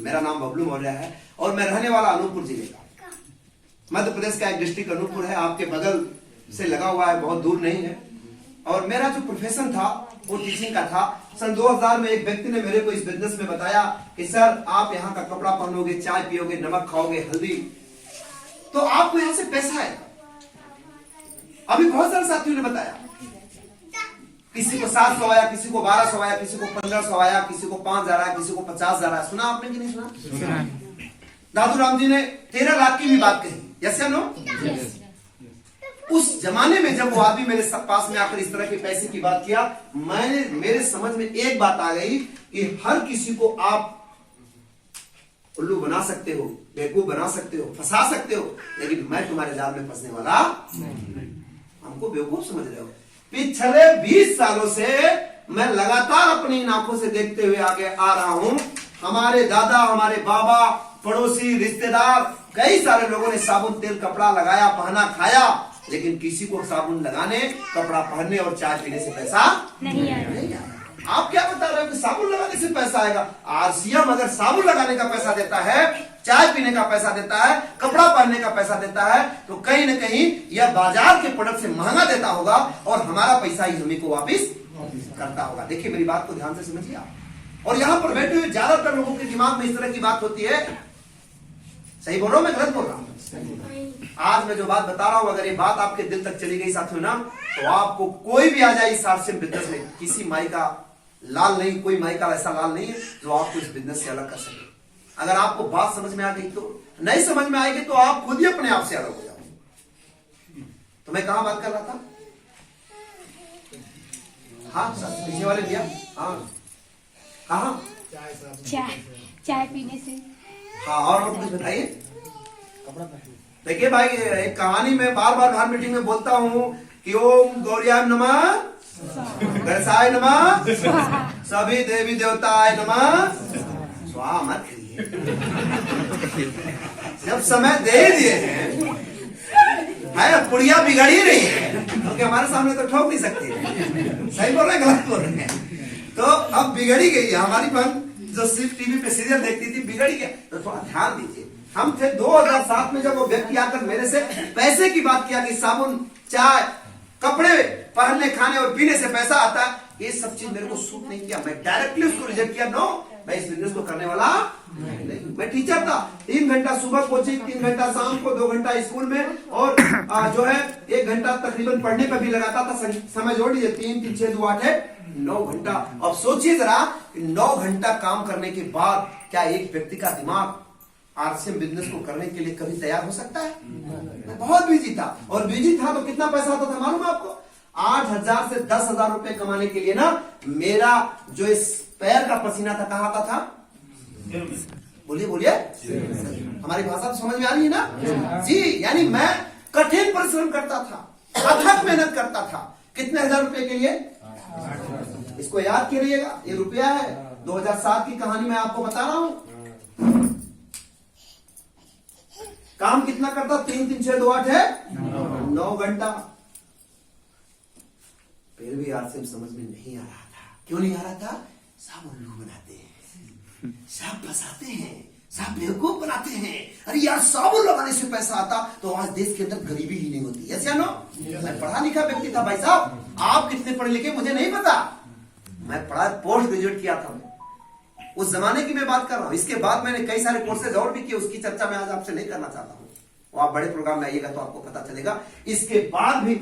मेरा नाम बबलू मौर्य है और मैं रहने वाला अनूपपुर जिले का, मध्य प्रदेश का एक डिस्ट्रिक्ट अनूपपुर है, आपके बगल से लगा हुआ है, बहुत दूर नहीं है। और मेरा जो प्रोफेशन था वो टीचिंग का था। सन 2000 में एक व्यक्ति ने मेरे को इस बिजनेस में बताया कि सर आप यहाँ का कपड़ा पहनोगे, चाय पियोगे, नमक खाओगे, हल्दी, तो आपको यहाँ से पैसा आएगा। अभी बहुत सारे साथियों ने बताया, किसी को 700 आया, किसी को 1200 आया, किसी को 1500 आया, किसी को 5000 आया, किसी को 50,000 आया। सुना आपने कि नहीं सुना? दादू राम जी ने 13 लाख की भी बात कही, यस या नो? उस जमाने में जब वो आदमी मेरे पास में आकर इस तरह के पैसे की बात किया, मेरे समझ में एक बात आ गई कि हर किसी को आप उल्लू बना सकते हो, बेवकूफ बना सकते हो, फंसा सकते हो, लेकिन मैं तुम्हारे जाल में फंसने वाला हमको बेवकूफ समझ रहे हो। पिछले 20 सालों से मैं लगातार अपनी आंखों से देखते हुए आगे आ रहा हूं। हमारे दादा, हमारे बाबा, पड़ोसी, रिश्तेदार, कई सारे लोगों ने साबुन, तेल, कपड़ा लगाया, पहना, खाया, लेकिन किसी को साबुन लगाने, कपड़ा पहनने और चाय पीने से पैसा नहीं आया। आप क्या बता रहे हो कि साबुन लगाने से पैसा आएगा? आरसीएम अगर साबुन लगाने का पैसा देता है, चाय पीने का पैसा देता है, कपड़ा पहनने का पैसा देता है, तो कहीं न कहीं यह बाजार के प्रोडक्ट से महंगा देता होगा और हमारा पैसा ही हमें को वापिस करता होगा। देखिए मेरी बात को ध्यान से समझिए आप। और यहां पर बैठे हुए ज्यादातर लोगों के दिमाग में इस तरह की बात होती है। सही बोल रहा हूं, मैं गलत बोल रहा हूं? आज मैं जो बात बता रहा हूं, अगर ये बात आपके दिल तक चली गई साथियों ना, तो आपको कोई भी आ जाए इस आरसीएम बिजनेस में, किसी माई का लाल नहीं, कोई माई का ऐसा लाल नहीं है जो आपको इस बिजनेस से अलग कर सके। अगर आपको बात समझ में आ गई तो, नहीं समझ में आएगी तो आप खुद ही अपने आप से अलग हो जाओगे। तो मैं कहां बात कर रहा था? हाँ पीछे वाले भैया, हाँ कहा? चाय पीने से। हाँ और कुछ बताइए। देखिए भाई, एक कहानी में बार बार हर मीटिंग में बोलता हूं कि ओम गौरियाय नमः, गणेशाय नमः, सभी देवी देवताय नमः। स्वाहा मत करिए, जब समय दे दिए हैं, पुड़िया बिगड़ ही रही है, क्योंकि हमारे सामने तो ठोक नहीं सकते। सही बोल रहे हैं, गलत बोल रहे हैं? तो अब बिगड़ी गई है हमारी बहन, जो सिर्फ टीवी पे सीरियल देखती थी, बिगड़ी गया। तो थोड़ा ध्यान दीजिए। हम थे 2007 में, जब वो व्यक्ति आकर मेरे से पैसे की बात किया कि साबुन, चाय, कपड़े पहनने, खाने और पीने से पैसा आता है, ये सब चीज मेरे को सूट नहीं किया। मैं डायरेक्टली उसको रिजेक्ट किया। नो, मैं इस बिजनेस को करने वाला नहीं। मैं टीचर था, 3 घंटा सुबह कोचिंग, 3 घंटा शाम को, 2 घंटा स्कूल में, और जो है 1 घंटा तकरीबन पढ़ने पर भी लगाता था। समय जोड़ लीजिए, 3 3 6 2 8 है 9 घंटा। अब सोचिए जरा, 9 घंटा काम करने के बाद क्या एक व्यक्ति का दिमाग आरसीएम बिजनेस को करने के लिए कभी तैयार हो सकता है? मैं बहुत बिजी था, और बिजी था तो कितना पैसा आता था मालूम है आपको? 8,000 से 10,000 रुपए कमाने के लिए ना, मेरा जो इस पैर का पसीना था, कहाँ आता था? बोलिए बोलिए, हमारी भाषा तो समझ में आ रही है ना जी? यानी मैं कठिन परिश्रम करता था, अथक मेहनत करता था। कितने हजार रुपए के लिए? इसको याद करिएगा, ये रुपया है। 2007 की कहानी मैं आपको बता रहा हूं। काम कितना करता? 3 3 6 2 8 है 9 घंटा। फिर भी आरसीएम समझ में नहीं आ रहा था। क्यों नहीं आ रहा था? सब उल्लू बनाते हैं, सब फंसाते हैं, सब बेवकूफ बनाते हैं। अरे यार, साबुन लगाने से पैसा आता तो आज देश के अंदर गरीबी ही नहीं होती। यस या नो? मैं पढ़ा लिखा व्यक्ति था भाई साहब। आप कितने पढ़े लिखे मुझे नहीं पता, मैं पढ़ा, पोस्ट ग्रेजुएट किया था। उस जमाने की मैं बात कर रहा हूं। इसके बाद मैंने कई सारे कोर्सेज और भी किए, उसकी चर्चा मैं आज आपसे नहीं करना चाहता हूं। वो आप बड़े प्रोग्राम में आइएगा तो आपको पता चलेगा। इसके बाद भी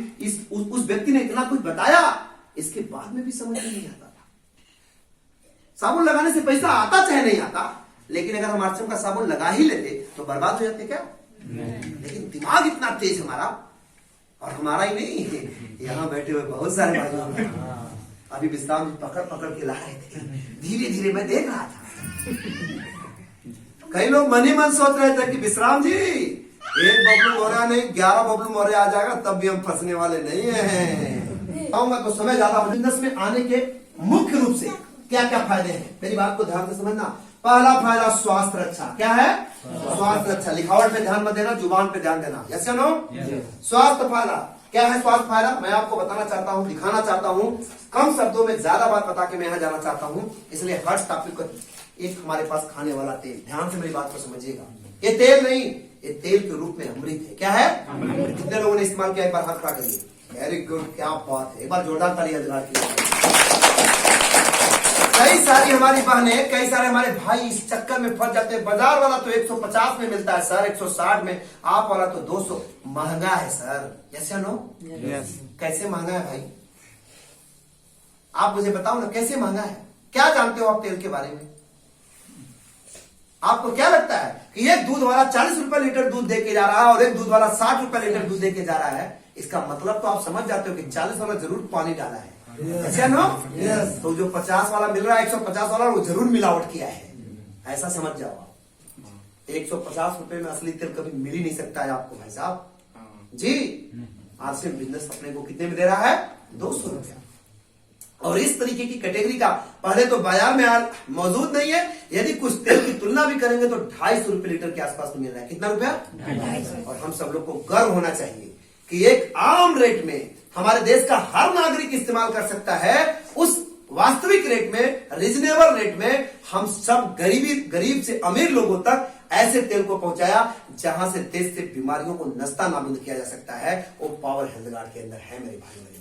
उस व्यक्ति ने इतना कुछ बताया, इसके बाद में भी समझ में नहीं आता था। साबुन लगाने से पैसा आता चाहे नहीं आता, लेकिन अगर हम आरसीएम का साबुन लगा ही लेते तो बर्बाद हो जाते क्या? लेकिन दिमाग इतना तेज हमारा, और हमारा ही नहीं, यहाँ बैठे हुए बहुत सारे भाइयों, अभी विश्राम पकड़ पकड़ के ला रहे थे, धीरे धीरे मैं देख रहा था। कई लोग मन ही मन सोच रहे थे कि विश्राम जी, एक बबलू मौर्य नहीं, 11 बबलू मौर्य आ जाएगा तब भी हम फंसने वाले नहीं हैं। आऊंगा तो समय ज्यादा। बिजनेस में आने के मुख्य रूप से क्या क्या फायदे हैं, मेरी बात को ध्यान से समझना। पहला फायदा स्वास्थ्य रक्षा। क्या है? स्वास्थ्य रक्षा। लिखावट पे ध्यान मत देना, जुबान पे ध्यान देना। यस या नो? स्वास्थ्य फायदा क्या है? स्वास्थ्य फायदा मैं आपको बताना चाहता हूं, दिखाना चाहता हूं, कम शब्दों में ज्यादा बात बता के मैं यहां जाना चाहता हूं, इसलिए हर टॉपिक को एक हमारे पास खाने वाला तेल, ध्यान से मेरी बात को समझिएगा, ये तेल नहीं, ये तेल के रूप में अमृत है। क्या है? अमृत। कितने लोगों ने इस्तेमाल किया? एक बार हाथ खड़ा करिए। वेरी गुड, क्या बात है, एक बार जोरदार ताली हजरात कीजिए। कई सारी हमारी बहनें, कई सारे हमारे भाई इस चक्कर में फंस जाते हैं। बाजार वाला तो 150 में मिलता है सर, 160 में, आप वाला तो 200। महंगा है सर, यस या नो? कैसे महंगा है भाई? आप मुझे बताओ ना, कैसे महंगा है? क्या जानते हो आप तेल के बारे में? आपको क्या लगता है कि एक दूध वाला 40 रुपए लीटर दूध देके जा रहा है और एक दूध वाला 60 रुपए लीटर दूध देके जा रहा है? इसका मतलब तो आप समझ जाते हो कि 40 वाला जरूर पानी डाला है, ऐसा नो? तो जो 50 वाला मिल रहा है, 150 वाला, वो जरूर मिलावट किया है, ऐसा समझ जाओ आप। 150 रुपए में असली तेल कभी मिल ही नहीं सकता है आपको भाई साहब जी। आज से बिजनेस अपने को कितने में दे रहा है? 200 रुपया। और इस तरीके की कैटेगरी का पहले तो बाजार में आज मौजूद नहीं है। यदि कुछ तेल की तुलना भी करेंगे तो 250 रुपए लीटर के आसपास मिल रहा है। कितना रुपया? 250। और हम सब लोग को गर्व होना चाहिए कि एक आम रेट में हमारे देश का हर नागरिक इस्तेमाल कर सकता है। उस वास्तविक रेट में, रीजनेबल रेट में हम सब गरीब से अमीर लोगों तक ऐसे तेल को पहुंचाया जहां से देश से बीमारियों को नस्ता नाबूद किया जा सकता है। वो पावर हेल्थ गार्ड के अंदर है मेरे भाई मेरे।